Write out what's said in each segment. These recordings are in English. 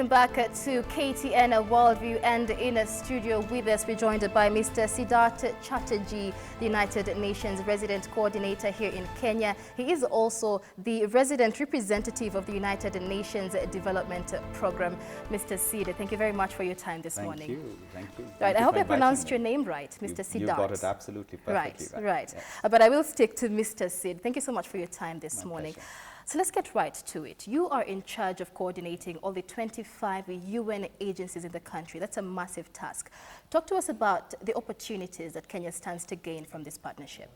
welcome back to KTN Worldview, and in a studio with us we're joined by Mr. Siddharth Chatterjee, the United Nations Resident Coordinator here in Kenya. He is also the resident representative of the United Nations Development Program. Mr. Sid, thank you very much for your time this morning. Thank you. Right, I hope I pronounced your name right, Mr. Siddharth. You got it absolutely perfectly right. Yes. But I will stick to Mr. Sid. Thank you so much for your time this morning. Pleasure. So let's get right to it. You are in charge of coordinating all the 25 UN agencies in the country. That's a massive task. Talk to us about the opportunities that Kenya stands to gain from this partnership.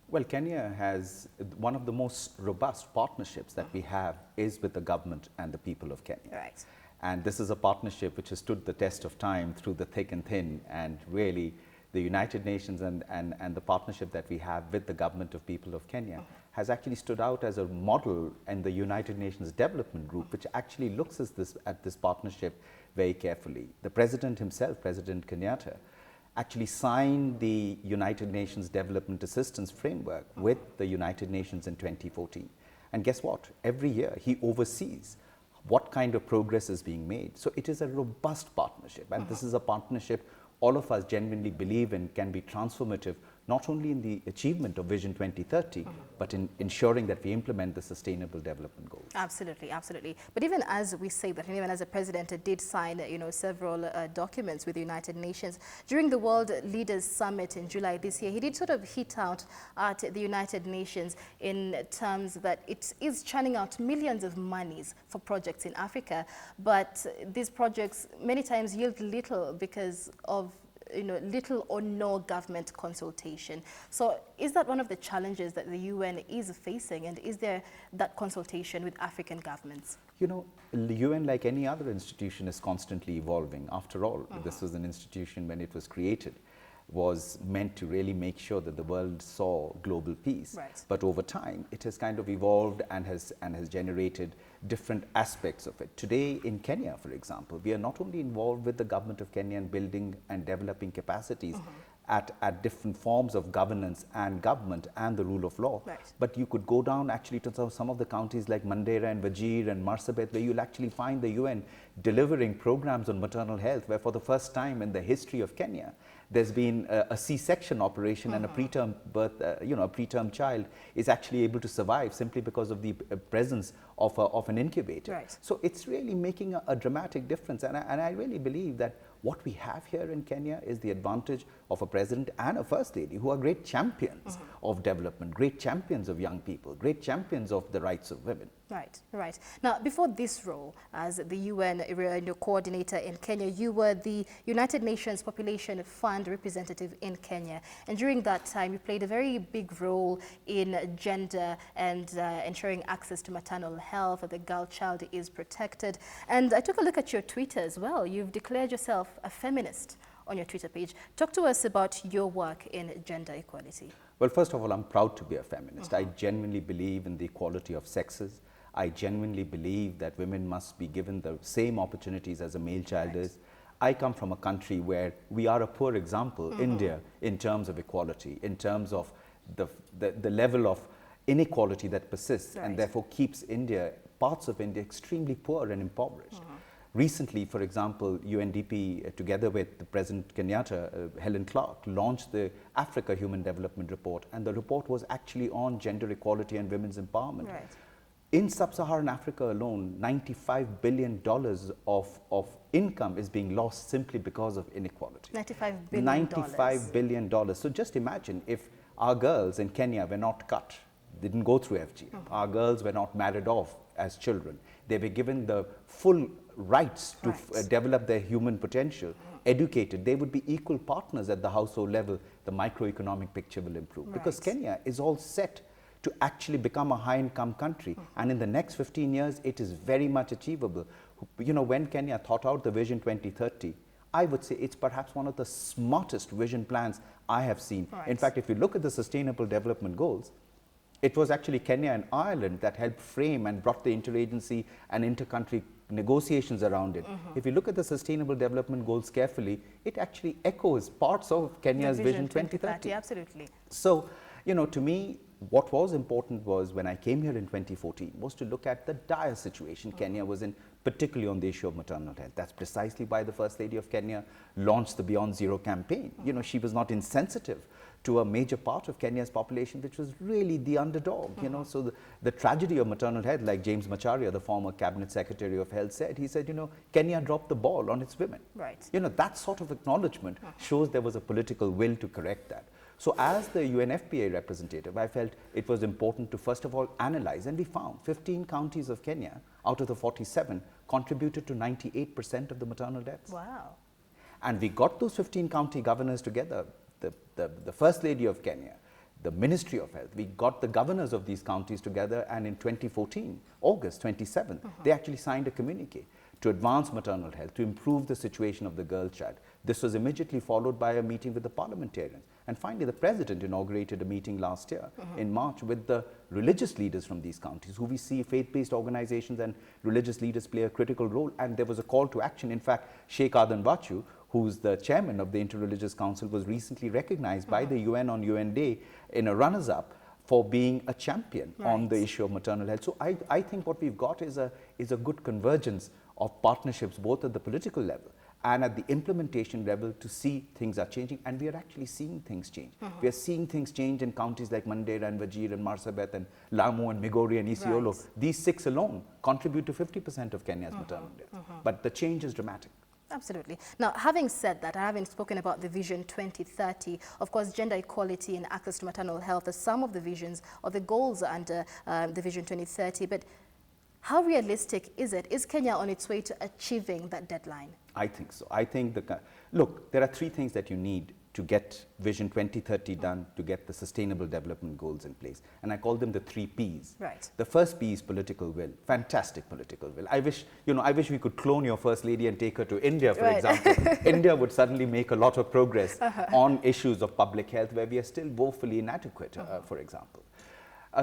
Well, Kenya has one of the most robust partnerships that we have is with the government and the people of Kenya. Right. And this is a partnership which has stood the test of time through the thick and thin, and really the United Nations and the partnership that we have with the government of people of Kenya has actually stood out as a model in the United Nations Development Group, which actually looks at this partnership very carefully. The President himself, President Kenyatta, actually signed the United Nations Development Assistance Framework with the United Nations in 2014. And guess what? Every year he oversees what kind of progress is being made. So it is a robust partnership, and this is a partnership all of us genuinely believe in can be transformative, not only in the achievement of Vision 2030, but in ensuring that we implement the Sustainable Development Goals. Absolutely, absolutely. But even as we say that, and even as the President did sign, several documents with the United Nations, during the World Leaders Summit in July this year, he did sort of hit out at the United Nations in terms that it is churning out millions of monies for projects in Africa, but these projects many times yield little because of little or no government consultation. So is that one of the challenges that the UN is facing, and is there that consultation with African governments? The UN, like any other institution, is constantly evolving. After all, this was an institution when it was created, was meant to really make sure that the world saw global peace. Right. But over time, it has kind of evolved and has generated different aspects of it. Today in Kenya, for example, we are not only involved with the government of Kenya in building and developing capacities at different forms of governance and government and the rule of law, but you could go down actually to some of the counties like Mandera and Wajir and Marsabit, where you'll actually find the UN delivering programs on maternal health, where for the first time in the history of Kenya, there's been a C-section operation and a preterm birth, a preterm child is actually able to survive simply because of the presence of an incubator. Right. So it's really making a dramatic difference. And I really believe that what we have here in Kenya is the advantage of a president and a first lady who are great champions of development, great champions of young people, great champions of the rights of women. Right, right. Now, before this role as the UN coordinator in Kenya, you were the United Nations Population Fund representative in Kenya. And during that time, you played a very big role in gender and ensuring access to maternal health, that the girl child is protected. And I took a look at your Twitter as well. You've declared yourself a feminist on your Twitter page. Talk to us about your work in gender equality. Well, first of all, I'm proud to be a feminist. I genuinely believe in the equality of sexes. I genuinely believe that women must be given the same opportunities as a male child is. I come from a country where we are a poor example, India, in terms of equality, in terms of the level of inequality that persists and therefore keeps parts of India extremely poor and impoverished. Recently, for example, UNDP, together with the President Kenyatta, Helen Clark, launched the Africa Human Development Report, and the report was actually on gender equality and women's empowerment. Right. In sub-Saharan Africa alone, $95 billion of income is being lost simply because of inequality. $95 billion. $95 billion. So just imagine if our girls in Kenya were not cut, didn't go through FGM, our girls were not married off as children, they were given the full rights to develop their human potential, educated, they would be equal partners at the household level, the microeconomic picture will improve. Because Kenya is all set to actually become a high-income country. And in the next 15 years, it is very much achievable. When Kenya thought out the Vision 2030, I would say it's perhaps one of the smartest vision plans I have seen. In fact, if you look at the Sustainable Development Goals, it was actually Kenya and Ireland that helped frame and brought the interagency and inter-country negotiations around it. If you look at the Sustainable Development Goals carefully, it actually echoes parts of Kenya's Vision 2030. Absolutely. So, to me, what was important was when I came here in 2014 was to look at the dire situation Kenya was in particularly on the issue of maternal health. That's precisely why the First Lady of Kenya launched the Beyond Zero campaign. You know, she was not insensitive to a major part of Kenya's population, which was really the underdog, you know. So the tragedy of maternal health, like James Macharia, the former Cabinet Secretary of Health, said, he said, you know, Kenya dropped the ball on its women. Right. You know, that sort of acknowledgement shows there was a political will to correct that. So as the UNFPA representative, I felt it was important to first of all analyze, and we found 15 counties of Kenya out of the 47 contributed to 98% of the maternal deaths. Wow. And we got those 15 county governors together, the First Lady of Kenya, the Ministry of Health. We got the governors of these counties together, and in 2014, August 27th, they actually signed a communique to advance maternal health, to improve the situation of the girl child. This was immediately followed by a meeting with the parliamentarians. And finally, the president inaugurated a meeting last year in March with the religious leaders from these counties, who we see faith-based organizations and religious leaders play a critical role. And there was a call to action. In fact, Sheikh Adan Bachu, who's the chairman of the Interreligious Council, was recently recognized by the UN on UN Day in a runners-up for being a champion on the issue of maternal health. So I think what we've got is a good convergence of partnerships, both at the political level and at the implementation level, to see things are changing. And we are actually seeing things change. We are seeing things change in counties like Mandera and Wajir and Marsabit and Lamu and Migori and Isiolo. Right. These 6 alone contribute to 50% of Kenya's maternal deaths. But the change is dramatic. Absolutely. Now, having said that, having spoken about the Vision 2030, of course, gender equality and access to maternal health are some of the visions or the goals under the Vision 2030. But how realistic is it? Is Kenya on its way to achieving that deadline? I think so. I think look, there are 3 things that you need to get Vision 2030 done, to get the Sustainable Development Goals in place. And I call them the 3 Ps. Right. The first P is political will, fantastic political will. I wish we could clone your First Lady and take her to India, for example. India would suddenly make a lot of progress on issues of public health where we are still woefully inadequate, for example.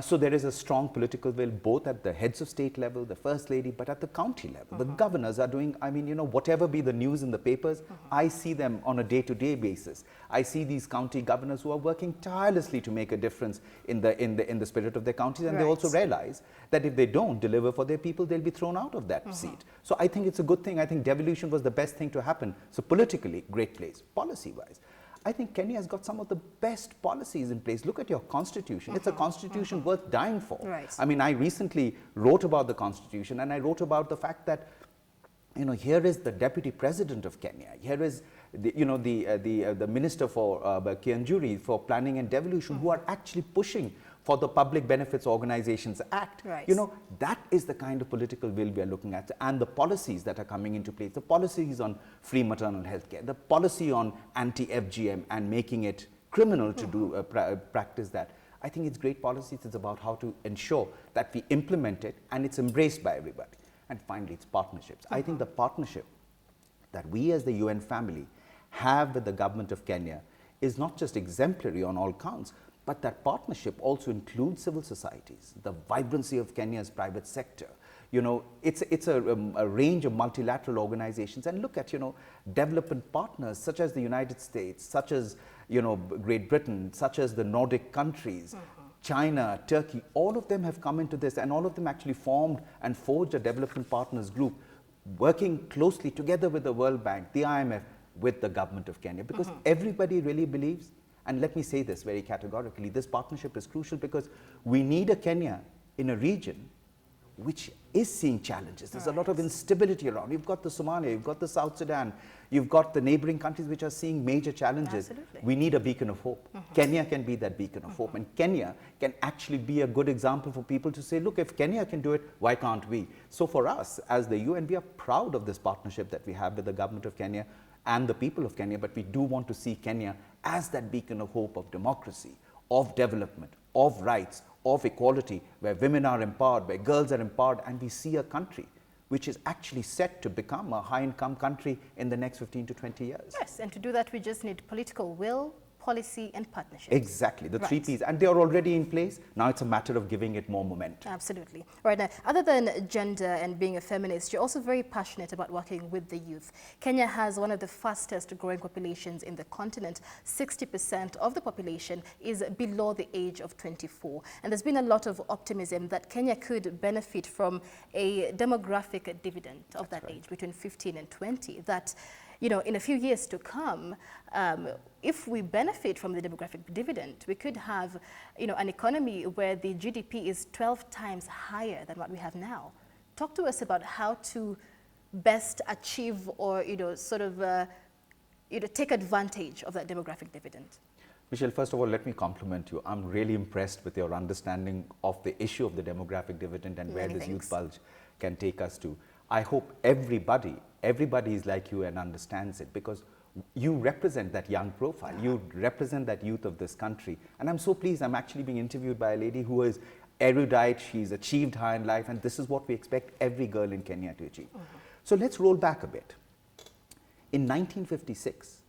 So there is a strong political will, both at the heads of state level, the First Lady, but at the county level. The governors are doing, I mean, you know, whatever be the news in the papers, I see them on a day-to-day basis. I see these county governors who are working tirelessly to make a difference in the spirit of their counties, and they also realize that if they don't deliver for their people, they'll be thrown out of that seat. So I think it's a good thing. I think devolution was the best thing to happen. So politically, great place. Policy-wise, I think Kenya has got some of the best policies in place. Look at your constitution. It's a constitution worth dying for. Right. I mean, I recently wrote about the constitution, and I wrote about the fact that, you know, here is the deputy president of Kenya. Here is the, you know, the minister for Kianjuri for planning and devolution, who are actually pushing for the Public Benefits Organizations Act. Right. You know, that is the kind of political will we are looking at, and the policies that are coming into place, the policies on free maternal health care, the policy on anti-FGM and making it criminal to do practice that. I think it's great policies. It's about how to ensure that we implement it and it's embraced by everybody. And finally, it's partnerships. I think the partnership that we as the UN family have with the government of Kenya is not just exemplary on all counts, but that partnership also includes civil societies, the vibrancy of Kenya's private sector. You know, it's a range of multilateral organizations. And look at, you know, development partners such as the United States, such as, you know, Great Britain, such as the Nordic countries, China, Turkey. All of them have come into this, and all of them actually formed and forged a development partners group, working closely together with the World Bank, the IMF, with the government of Kenya, because everybody really believes. And let me say this very categorically, this partnership is crucial because we need a Kenya in a region which is seeing challenges. There's a lot of instability around. You've got the Somalia, you've got the South Sudan, you've got the neighboring countries which are seeing major challenges. Absolutely. We need a beacon of hope. Kenya can be that beacon of hope, and Kenya can actually be a good example for people to say, look, if Kenya can do it, why can't we? So for us, as the UN, we are proud of this partnership that we have with the government of Kenya and the people of Kenya, but we do want to see Kenya as that beacon of hope, of democracy, of development, of rights, of equality, where women are empowered, where girls are empowered, and we see a country which is actually set to become a high-income country in the next 15 to 20 years. Yes, and to do that, we just need political will, policy, and partnerships. Exactly, the three Ps, and they are already in place. Now it's a matter of giving it more momentum. Absolutely. Right now, other than gender and being a feminist, you're also very passionate about working with the youth. Kenya has one of the fastest growing populations in the continent. 60% of the population is below the age of 24. And there's been a lot of optimism that Kenya could benefit from a demographic dividend of that age between 15 and 20, that in a few years to come, if we benefit from the demographic dividend, we could have, an economy where the GDP is 12 times higher than what we have now. Talk to us about how to best achieve or, take advantage of that demographic dividend. Michelle, first of all, let me compliment you. I'm really impressed with your understanding of the issue of the demographic dividend and where this youth bulge can take us to. I hope everybody is like you and understands it, because you represent that young profile. You represent that youth of this country. And I'm so pleased I'm actually being interviewed by a lady who is erudite, she's achieved high in life, and this is what we expect every girl in Kenya to achieve. So let's roll back a bit. In 1956,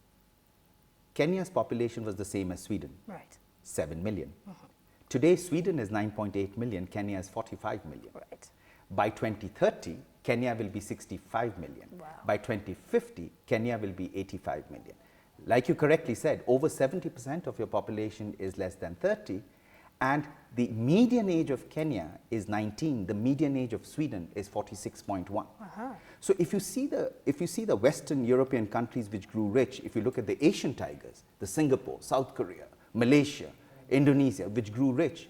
Kenya's population was the same as Sweden, 7 million. Today, Sweden is 9.8 million, Kenya is 45 million. By 2030, Kenya will be 65 million. By 2050, Kenya will be 85 million. Like you correctly said, over 70% of your population is less than 30, and the median age of Kenya is 19. The median age of Sweden is 46.1. So if you see the Western European countries which grew rich, if you look at the Asian tigers, the Singapore, South Korea, Malaysia, Indonesia, which grew rich,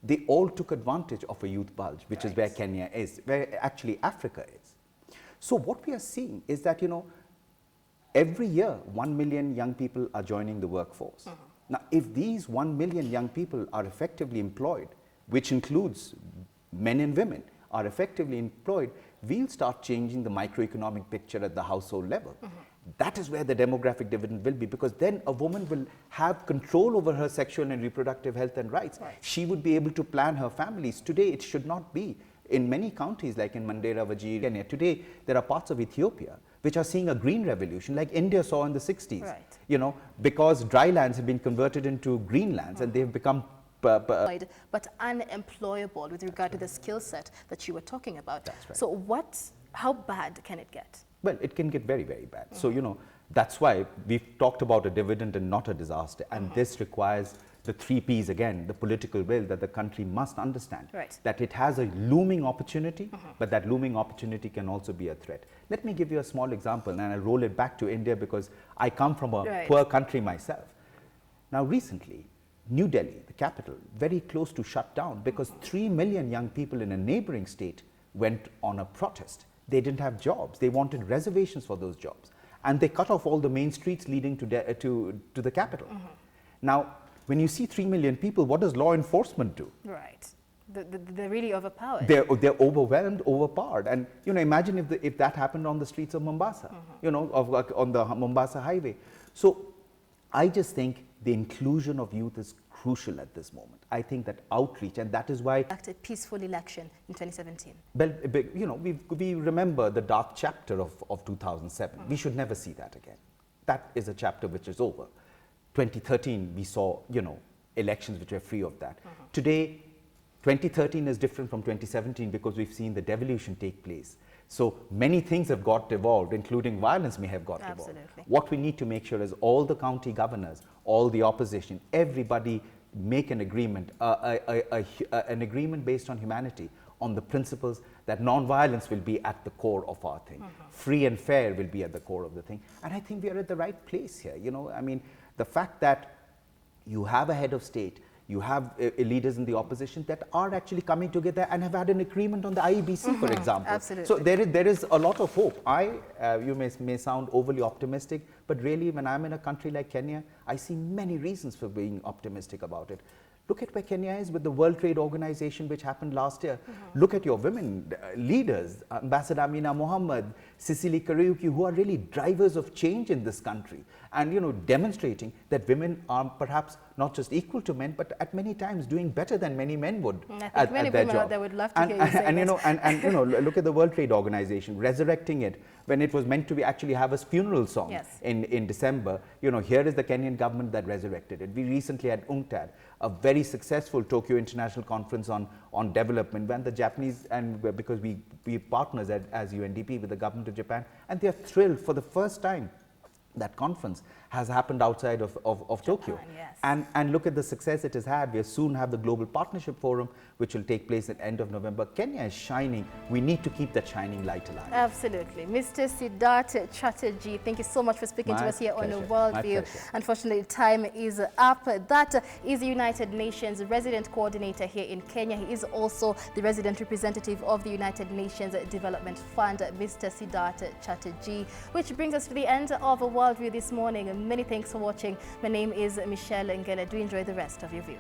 they all took advantage of a youth bulge, which is where Kenya is, where actually Africa is. So what we are seeing is that, every year 1 million young people are joining the workforce. Now, if these 1 million young people are effectively employed, which includes men and women, are effectively employed, we'll start changing the microeconomic picture at the household level. That is where the demographic dividend will be, because then a woman will have control over her sexual and reproductive health and rights. She would be able to plan her families. Today, it should not be. In many counties, like in Mandera, Wajir, Kenya, today, there are parts of Ethiopia which are seeing a green revolution, like India saw in the 60s. Because dry lands have been converted into green lands, and they've become but unemployable with regard to the skill set that you were talking about. So how bad can it get? Well, it can get very, very bad. So, that's why we've talked about a dividend and not a disaster. And this requires the 3 Ps again, the political will that the country must understand. That it has a looming opportunity, but that looming opportunity can also be a threat. Let me give you a small example, and I'll roll it back to India because I come from a poor country myself. Now, recently, New Delhi, the capital, very close to shut down because 3 million young people in a neighboring state went on a protest. They didn't have jobs. They wanted reservations for those jobs. And they cut off all the main streets leading to the capital. Now, when you see 3 million people, what does law enforcement do? They're really overpowered. They're overwhelmed, overpowered. And, imagine if that happened on the streets of Mombasa, on the Mombasa highway. So I just think the inclusion of youth is crucial at this moment. I think that outreach, and that is why a peaceful election in 2017. But, we remember the dark chapter of 2007. We should never see that again. That is a chapter which is over. 2013, we saw, elections which were free of that. Today, 2013 is different from 2017 because we've seen the devolution take place. So many things have got evolved, including violence may have got evolved. What we need to make sure is all the county governors, all the opposition, everybody make an agreement, an agreement based on humanity, on the principles that non-violence will be at the core of our thing. Free and fair will be at the core of the thing. And I think we are at the right place here. I mean, the fact that you have a head of state, you have leaders in the opposition that are actually coming together and have had an agreement on the IEBC, for example. So there is a lot of hope. You may sound overly optimistic, but really when I'm in a country like Kenya, I see many reasons for being optimistic about it. Look at where Kenya is with the World Trade Organization, which happened last year. Look at your women leaders, Ambassador Amina Mohammed, Cicely Kariuki, who are really drivers of change in this country. And, demonstrating that women are perhaps not just equal to men, but at many times doing better than many men would at their job. They would love to hear you say that. Look at the World Trade Organization, resurrecting it, when it was meant to be actually have a funeral song Yes. in December. You know, here is the Kenyan government that resurrected it. We recently had UNCTAD, a very successful Tokyo International Conference on development, when the Japanese, and because we partners as UNDP with the government of Japan, and they are thrilled for the first time. That conference has happened outside of Tokyo. Yes. And look at the success it has had. We'll soon have the Global Partnership Forum, which will take place at the end of November. Kenya is shining. We need to keep that shining light alive. Absolutely. Mr. Siddharth Chatterjee, thank you so much for speaking to us here on Worldview. Unfortunately, time is up. That is the United Nations Resident Coordinator here in Kenya. He is also the resident representative of the United Nations Development Fund, Mr. Siddharth Chatterjee, which brings us to the end of Worldview this morning. Many thanks for watching. My name is Michelle Ngele. Do enjoy the rest of your viewing.